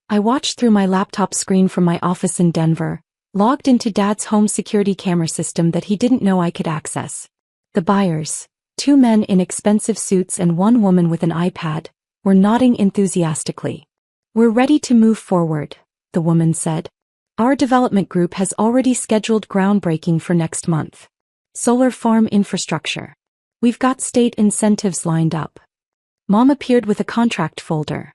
I watched through my laptop screen from my office in Denver, logged into Dad's home security camera system that he didn't know I could access. The buyers, two men in expensive suits and one woman with an iPad, were nodding enthusiastically. "We're ready to move forward," the woman said. "Our development group has already scheduled groundbreaking for next month. Solar farm infrastructure. We've got state incentives lined up." Mom appeared with a contract folder.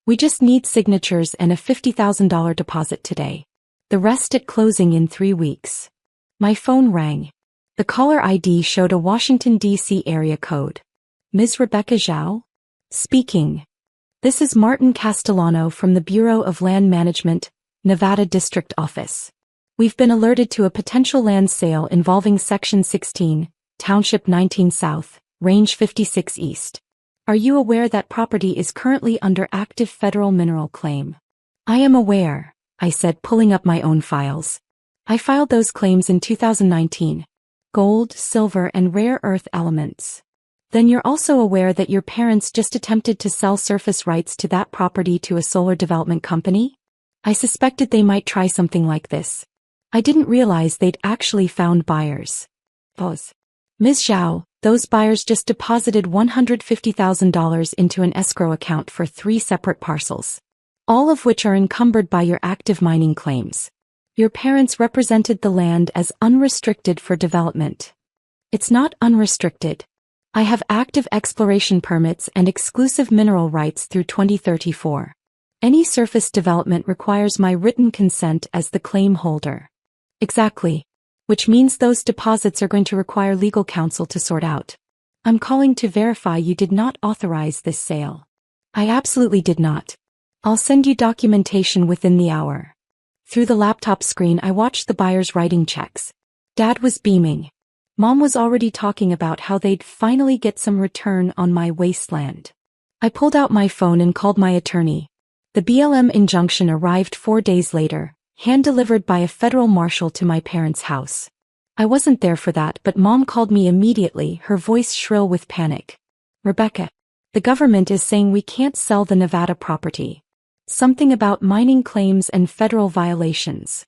"We just need signatures and a $50,000 deposit today. The rest at closing in 3 weeks." My phone rang. The caller ID showed a Washington, D.C. area code. "Ms. Rebecca Zhao?" "Speaking. This is Martin Castellano from the Bureau of Land Management, Nevada District Office. We've been alerted to a potential land sale involving Section 16, Township 19 South, Range 56 East. Are you aware that property is currently under active federal mineral claim?" "I am aware," I said, pulling up my own files. "I filed those claims in 2019. Gold, silver, and rare earth elements." "Then you're also aware that your parents just attempted to sell surface rights to that property to a solar development company?" I suspected they might try something like this. I didn't realize they'd actually found buyers. Pause. "Ms. Zhao, those buyers just deposited $150,000 into an escrow account for 3 separate parcels, all of which are encumbered by your active mining claims. Your parents represented the land as unrestricted for development." "It's not unrestricted. I have active exploration permits and exclusive mineral rights through 2034. Any surface development requires my written consent as the claim holder." "Exactly. Which means those deposits are going to require legal counsel to sort out. I'm calling to verify you did not authorize this sale." "I absolutely did not. I'll send you documentation within the hour." Through the laptop screen I watched the buyers writing checks. Dad was beaming. Mom was already talking about how they'd finally get some return on my wasteland. I pulled out my phone and called my attorney. The BLM injunction arrived 4 days later, hand-delivered by a federal marshal to my parents' house. I wasn't there for that, but Mom called me immediately, her voice shrill with panic. "Rebecca, the government is saying we can't sell the Nevada property. Something about mining claims and federal violations."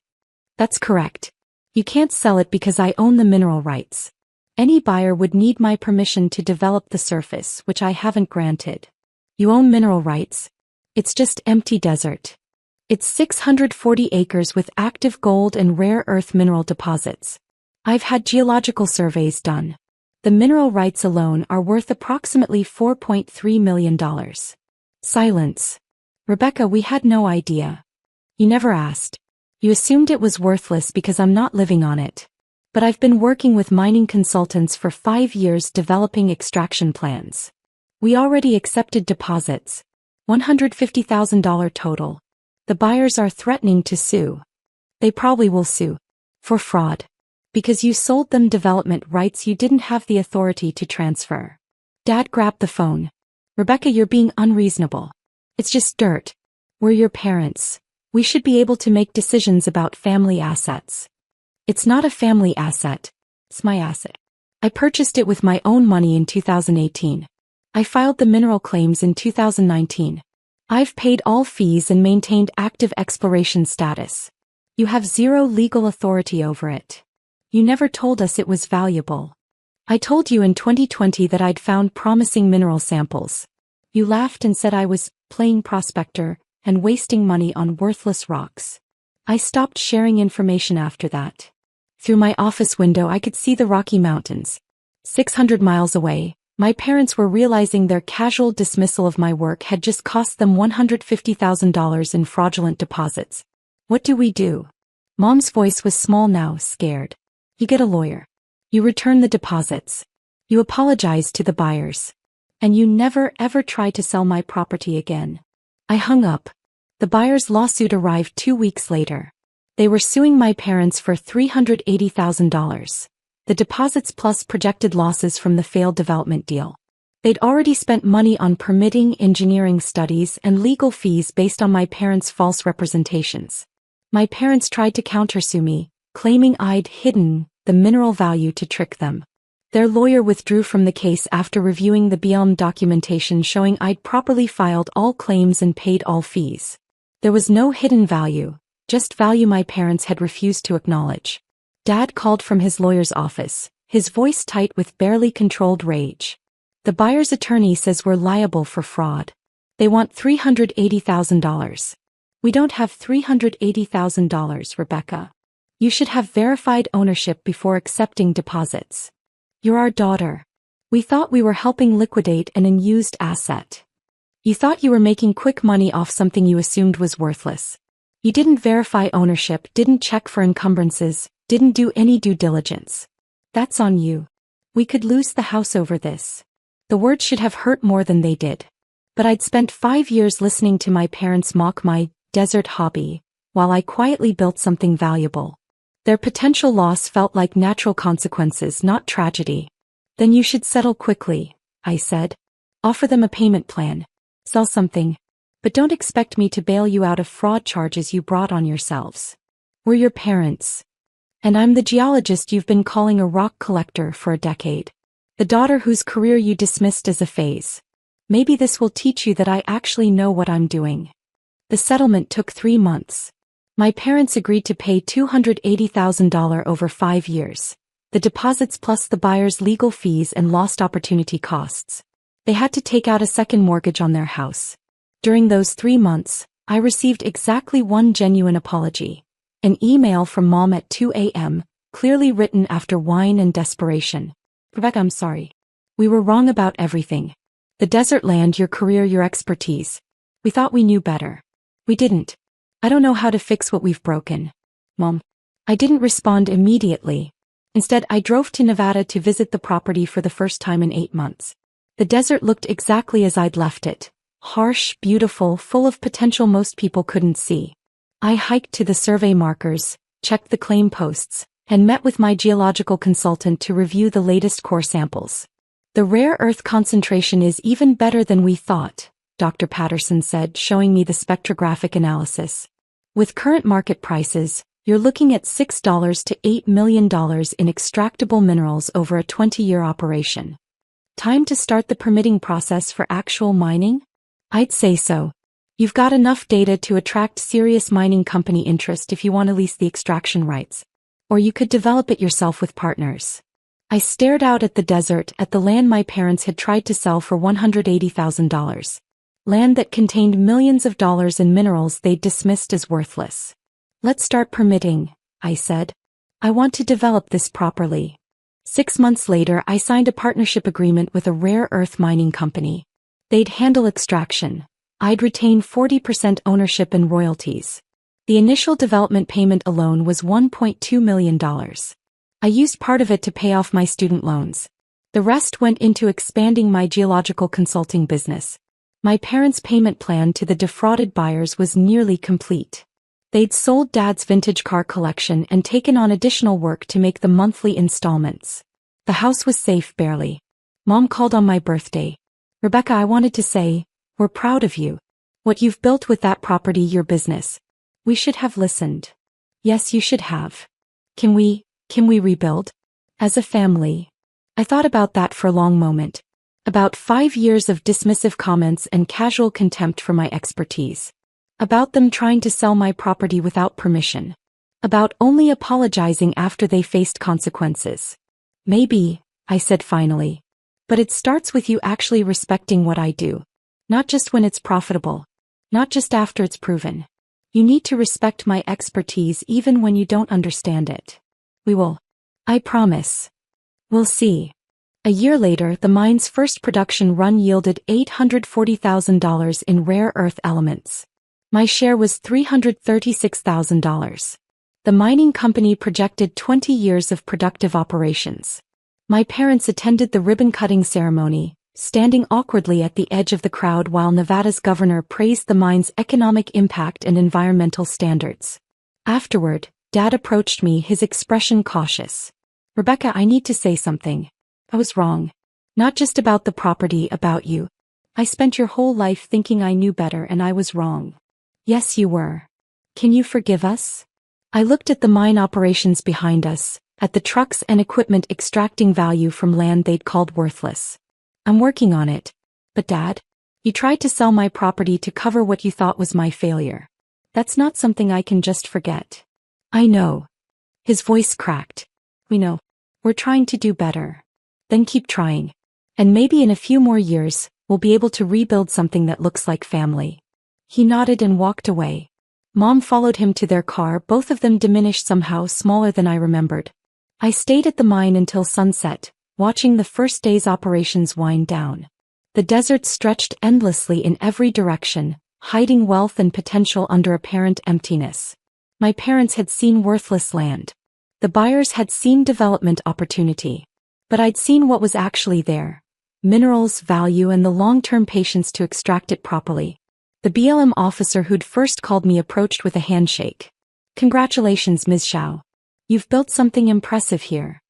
"That's correct. You can't sell it because I own the mineral rights. Any buyer would need my permission to develop the surface, which I haven't granted." "You own mineral rights? It's just empty desert." "It's 640 acres with active gold and rare earth mineral deposits. I've had geological surveys done. The mineral rights alone are worth approximately $4.3 million. Silence. "Rebecca, we had no idea. You never asked. You assumed it was worthless because I'm not living on it. But I've been working with mining consultants for 5 years developing extraction plans. We already accepted deposits. $150,000 total. The buyers are threatening to sue. They probably will sue. For fraud. Because you sold them development rights you didn't have the authority to transfer." Dad grabbed the phone. "Rebecca, you're being unreasonable. It's just dirt. We're your parents. We should be able to make decisions about family assets." "It's not a family asset. It's my asset. I purchased it with my own money in 2018. I filed the mineral claims in 2019. I've paid all fees and maintained active exploration status. You have zero legal authority over it. You never told us it was valuable. I told you in 2020 that I'd found promising mineral samples. You laughed and said I was playing prospector and wasting money on worthless rocks. I stopped sharing information after that." Through my office window I could see the Rocky Mountains. 600 miles away, my parents were realizing their casual dismissal of my work had just cost them $150,000 in fraudulent deposits. "What do we do?" Mom's voice was small now, scared. "You get a lawyer. You return the deposits. You apologize to the buyers. And you never ever try to sell my property again." I hung up. The buyer's lawsuit arrived 2 weeks later. They were suing my parents for $380,000. The deposits plus projected losses from the failed development deal. They'd already spent money on permitting, engineering studies, and legal fees based on my parents' false representations. My parents tried to countersue me, claiming I'd hidden the mineral value to trick them. Their lawyer withdrew from the case after reviewing the BLM documentation showing I'd properly filed all claims and paid all fees. There was no hidden value, just value my parents had refused to acknowledge. Dad called from his lawyer's office, his voice tight with barely controlled rage. The buyer's attorney says we're liable for fraud. They want $380,000. We don't have $380,000, Rebecca. You should have verified ownership before accepting deposits. You're our daughter. We thought we were helping liquidate an unused asset. You thought you were making quick money off something you assumed was worthless. You didn't verify ownership, didn't check for encumbrances, didn't do any due diligence. That's on you. We could lose the house over this. The words should have hurt more than they did. But I'd spent 5 years listening to my parents mock my desert hobby, while I quietly built something valuable. Their potential loss felt like natural consequences, not tragedy. Then you should settle quickly, I said. Offer them a payment plan. Sell something. But don't expect me to bail you out of fraud charges you brought on yourselves. We're your parents. And I'm the geologist you've been calling a rock collector for a decade. The daughter whose career you dismissed as a phase. Maybe this will teach you that I actually know what I'm doing. The settlement took 3 months. My parents agreed to pay $280,000 over 5 years. The deposits plus the buyer's legal fees and lost opportunity costs. They had to take out a second mortgage on their house. During those 3 months, I received exactly one genuine apology. An email from Mom at 2 a.m., clearly written after wine and desperation. Rebecca, I'm sorry. We were wrong about everything. The desert land, your career, your expertise. We thought we knew better. We didn't. I don't know how to fix what we've broken. Mom. I didn't respond immediately. Instead, I drove to Nevada to visit the property for the first time in 8 months. The desert looked exactly as I'd left it. Harsh, beautiful, full of potential most people couldn't see. I hiked to the survey markers, checked the claim posts, and met with my geological consultant to review the latest core samples. The rare earth concentration is even better than we thought, Dr. Patterson said, showing me the spectrographic analysis. With current market prices, you're looking at $6 to $8 million in extractable minerals over a 20-year operation. Time to start the permitting process for actual mining? I'd say so. You've got enough data to attract serious mining company interest if you want to lease the extraction rights. Or you could develop it yourself with partners. I stared out at the desert, at the land my parents had tried to sell for $180,000. Land that contained millions of dollars in minerals they'd dismissed as worthless. Let's start permitting, I said. I want to develop this properly. 6 months later, I signed a partnership agreement with a rare earth mining company. They'd handle extraction. I'd retain 40% ownership and royalties. The initial development payment alone was $1.2 million. I used part of it to pay off my student loans. The rest went into expanding my geological consulting business. My parents' payment plan to the defrauded buyers was nearly complete. They'd sold Dad's vintage car collection and taken on additional work to make the monthly installments. The house was safe barely. Mom called on my birthday. Rebecca, I wanted to say, we're proud of you. What you've built with that property, your business. We should have listened. Yes, you should have. Can we rebuild? As a family. I thought about that for a long moment. About 5 years of dismissive comments and casual contempt for my expertise. About them trying to sell my property without permission. About only apologizing after they faced consequences. Maybe, I said finally. But it starts with you actually respecting what I do. Not just when it's profitable. Not just after it's proven. You need to respect my expertise even when you don't understand it. We will. I promise. We'll see. A year later, the mine's first production run yielded $840,000 in rare earth elements. My share was $336,000. The mining company projected 20 years of productive operations. My parents attended the ribbon-cutting ceremony, standing awkwardly at the edge of the crowd while Nevada's governor praised the mine's economic impact and environmental standards. Afterward, Dad approached me, his expression cautious. Rebecca, I need to say something. I was wrong. Not just about the property, about you. I spent your whole life thinking I knew better and I was wrong. Yes, you were. Can you forgive us? I looked at the mine operations behind us, at the trucks and equipment extracting value from land they'd called worthless. I'm working on it. But Dad, you tried to sell my property to cover what you thought was my failure. That's not something I can just forget. I know. His voice cracked. We know. We're trying to do better. Then keep trying. And maybe in a few more years, we'll be able to rebuild something that looks like family. He nodded and walked away. Mom followed him to their car, both of them diminished somehow, smaller than I remembered. I stayed at the mine until sunset, watching the first day's operations wind down. The desert stretched endlessly in every direction, hiding wealth and potential under apparent emptiness. My parents had seen worthless land. The buyers had seen development opportunity. But I'd seen what was actually there: minerals, value, and the long-term patience to extract it properly. The BLM officer who'd first called me approached with a handshake. "Congratulations, Ms. Xiao. You've built something impressive here."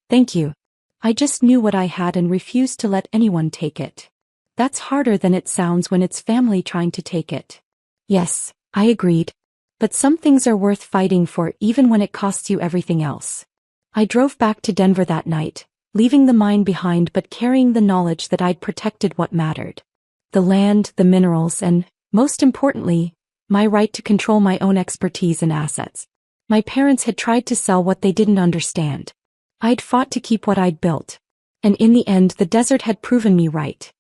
"Thank you. I just knew what I had and refused to let anyone take it." "That's harder than it sounds when it's family trying to take it." "Yes," I agreed. "But some things are worth fighting for even when it costs you everything else." I drove back to Denver that night, leaving the mine behind but carrying the knowledge that I'd protected what mattered. The land, the minerals, and, most importantly, my right to control my own expertise and assets. My parents had tried to sell what they didn't understand. I'd fought to keep what I'd built. And in the end, the desert had proven me right.